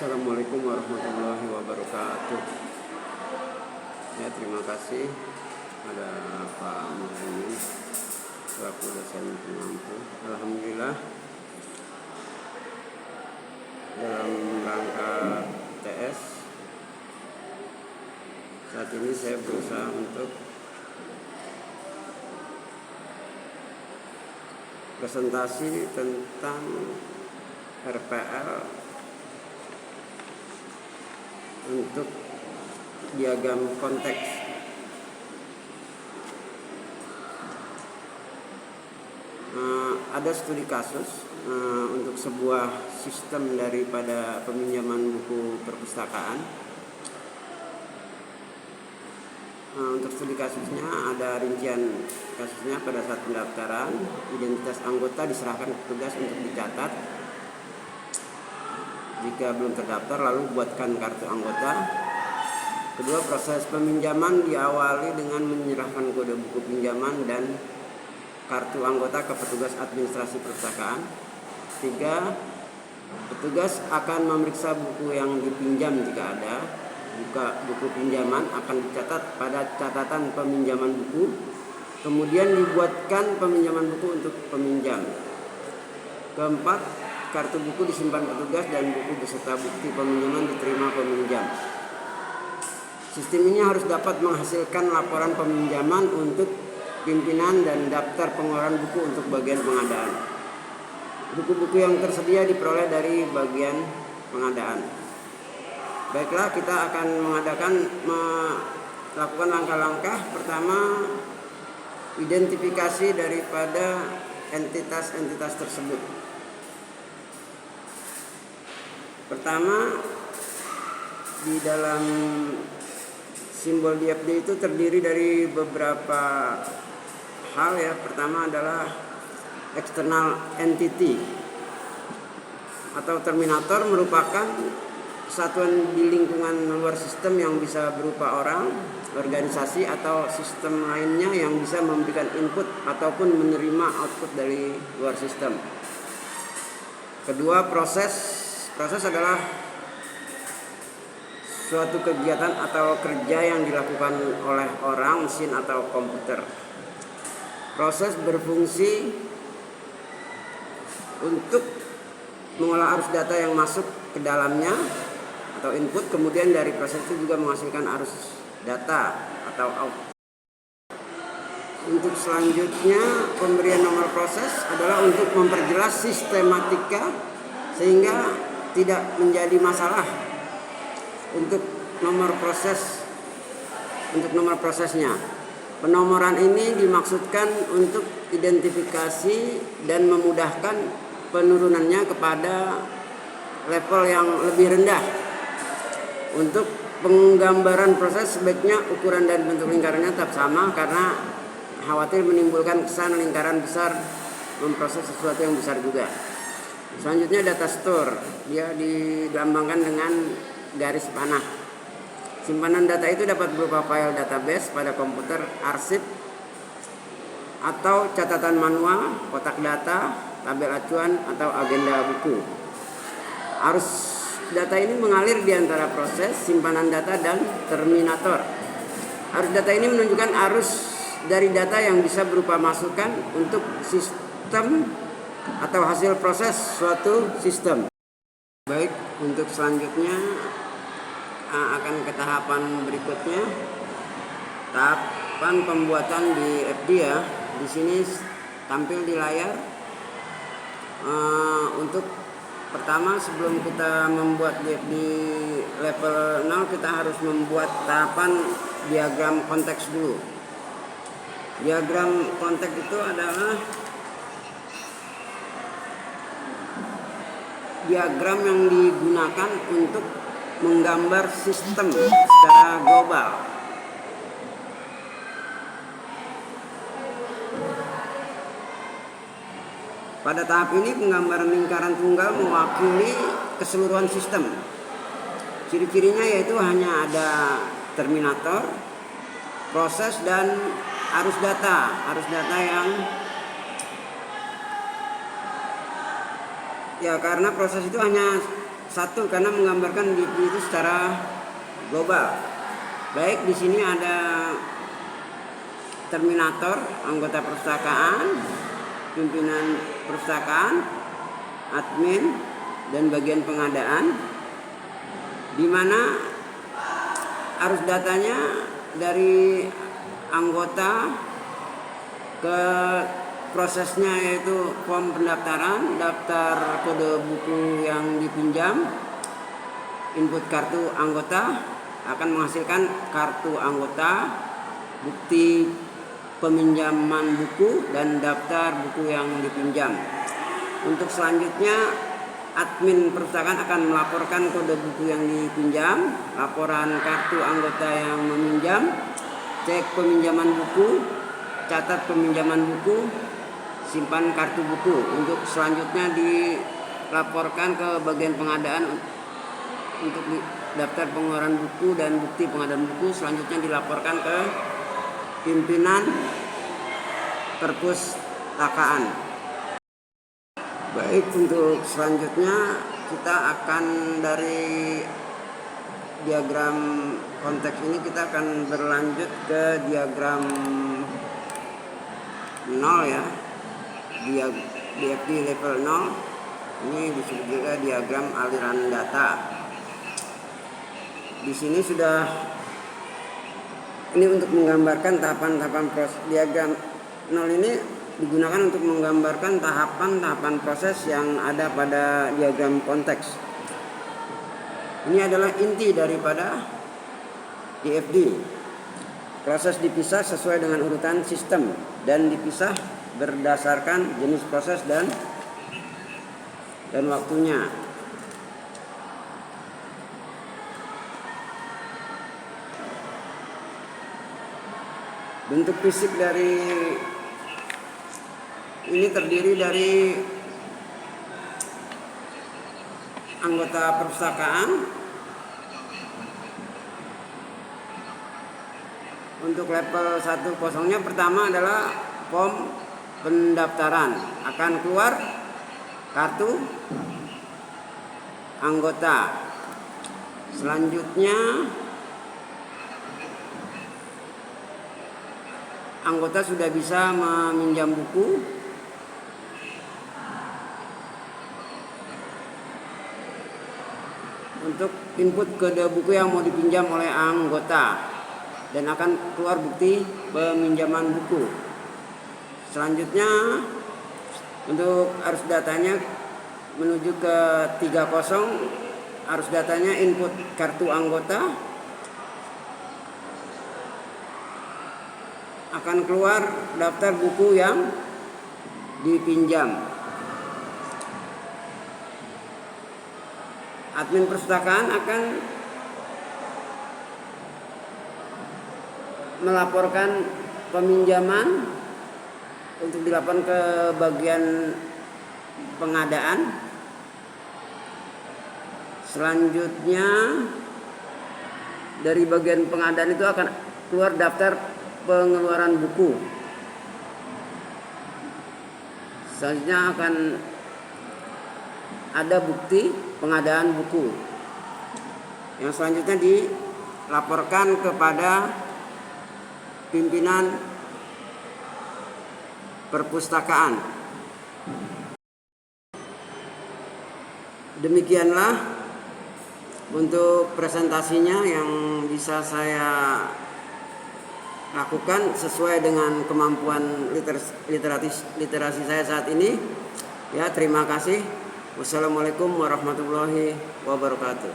Assalamualaikum warahmatullahi wabarakatuh. Ya, terima kasih ada Pak Muhammad selaku dosen pengampu. Alhamdulillah dalam rangka TS saat ini saya berusaha untuk presentasi tentang RPL untuk diagram konteks. Ada studi kasus untuk sebuah sistem daripada peminjaman buku perpustakaan. Untuk studi kasusnya ada rincian kasusnya. Pada saat pendaftaran, identitas anggota diserahkan ke petugas untuk dicatat. Jika belum terdaftar, lalu buatkan kartu anggota. Kedua, proses peminjaman diawali dengan menyerahkan kode buku pinjaman dan kartu anggota ke petugas administrasi perpustakaan. Tiga, petugas akan memeriksa buku yang dipinjam jika ada. Buku pinjaman akan dicatat pada catatan peminjaman buku. Kemudian dibuatkan peminjaman buku untuk peminjam. Keempat, kartu buku disimpan petugas dan buku beserta bukti peminjaman diterima peminjam. Sistem ini harus dapat menghasilkan laporan peminjaman untuk pimpinan dan daftar pengeluaran buku untuk bagian pengadaan. Buku-buku yang tersedia diperoleh dari bagian pengadaan. Baiklah, kita akan melakukan langkah-langkah. Pertama, identifikasi daripada entitas-entitas tersebut. Pertama, di dalam simbol DFD itu terdiri dari beberapa hal ya. Pertama adalah external entity atau terminator, merupakan satuan di lingkungan luar sistem yang bisa berupa orang, organisasi, atau sistem lainnya yang bisa memberikan input ataupun menerima output dari luar sistem. Kedua, proses adalah suatu kegiatan atau kerja yang dilakukan oleh orang, mesin, atau komputer. Proses berfungsi untuk mengolah arus data yang masuk ke dalamnya atau input, kemudian dari proses itu juga menghasilkan arus data atau output. Untuk selanjutnya, pemberian nomor proses adalah untuk memperjelas sistematika sehingga tidak menjadi masalah untuk nomor prosesnya. Penomoran ini dimaksudkan untuk identifikasi dan memudahkan penurunannya kepada level yang lebih rendah. Untuk penggambaran proses, sebaiknya ukuran dan bentuk lingkarannya tetap sama karena khawatir menimbulkan kesan lingkaran besar memproses sesuatu yang besar juga. Selanjutnya, data store, dia dilambangkan dengan garis panah. Simpanan data itu dapat berupa file database pada komputer, arsip, atau catatan manual, kotak data, tabel acuan, atau agenda buku. Arus data ini mengalir di antara proses, simpanan data, dan terminator. Arus data ini menunjukkan arus dari data yang bisa berupa masukan untuk sistem atau hasil proses suatu sistem. Baik, untuk selanjutnya akan ke tahapan berikutnya. Tahapan pembuatan di FD ya. Di sini tampil di layar. Untuk pertama, sebelum kita membuat DFD level 0, kita harus membuat tahapan diagram konteks dulu. Diagram konteks itu adalah diagram yang digunakan untuk menggambar sistem secara global. Pada tahap ini, penggambaran lingkaran tunggal mewakili keseluruhan sistem. Ciri-cirinya yaitu hanya ada terminator, proses, dan arus data. Arus data yang ya, karena proses itu hanya satu karena menggambarkan buku itu secara global. Baik di sini ada terminator, anggota perpustakaan, pimpinan perpustakaan, admin, dan bagian pengadaan, di mana arus datanya dari anggota ke prosesnya, yaitu form pendaftaran, daftar kode buku yang dipinjam, input kartu anggota akan menghasilkan kartu anggota, bukti peminjaman buku, dan daftar buku yang dipinjam. Untuk selanjutnya, admin perpustakaan akan melaporkan kode buku yang dipinjam, laporan kartu anggota yang meminjam, cek peminjaman buku, catat peminjaman buku, simpan kartu buku. Untuk selanjutnya dilaporkan ke bagian pengadaan untuk daftar pengeluaran buku dan bukti pengadaan buku. Selanjutnya dilaporkan ke pimpinan perpustakaan. Baik, untuk selanjutnya kita akan dari diagram konteks ini kita akan berlanjut ke diagram 0 ya. DFD level 0 ini disebut juga diagram aliran data. Di sini sudah, ini untuk menggambarkan tahapan-tahapan proses. Diagram 0 ini digunakan untuk menggambarkan tahapan-tahapan proses yang ada pada diagram konteks. Ini adalah inti daripada DFD. Proses dipisah sesuai dengan urutan sistem dan dipisah berdasarkan jenis proses dan waktunya. Bentuk fisik dari ini terdiri dari anggota perpustakaan. Untuk level 1.0-nya pertama adalah form pendaftaran. Akan keluar kartu anggota. Selanjutnya anggota sudah bisa meminjam buku. Untuk input kode buku yang mau dipinjam oleh anggota, dan akan keluar bukti peminjaman buku. Selanjutnya untuk arus datanya menuju ke 30, arus datanya input kartu anggota, akan keluar daftar buku yang dipinjam. Admin perpustakaan akan melaporkan peminjaman untuk dilaporkan ke bagian pengadaan. Selanjutnya dari bagian pengadaan itu akan keluar daftar pengeluaran buku. Selanjutnya akan ada bukti pengadaan buku yang selanjutnya dilaporkan kepada pimpinan perpustakaan. Demikianlah untuk presentasinya yang bisa saya lakukan sesuai dengan kemampuan literasi saya saat ini. Ya, terima kasih. Wassalamualaikum warahmatullahi wabarakatuh.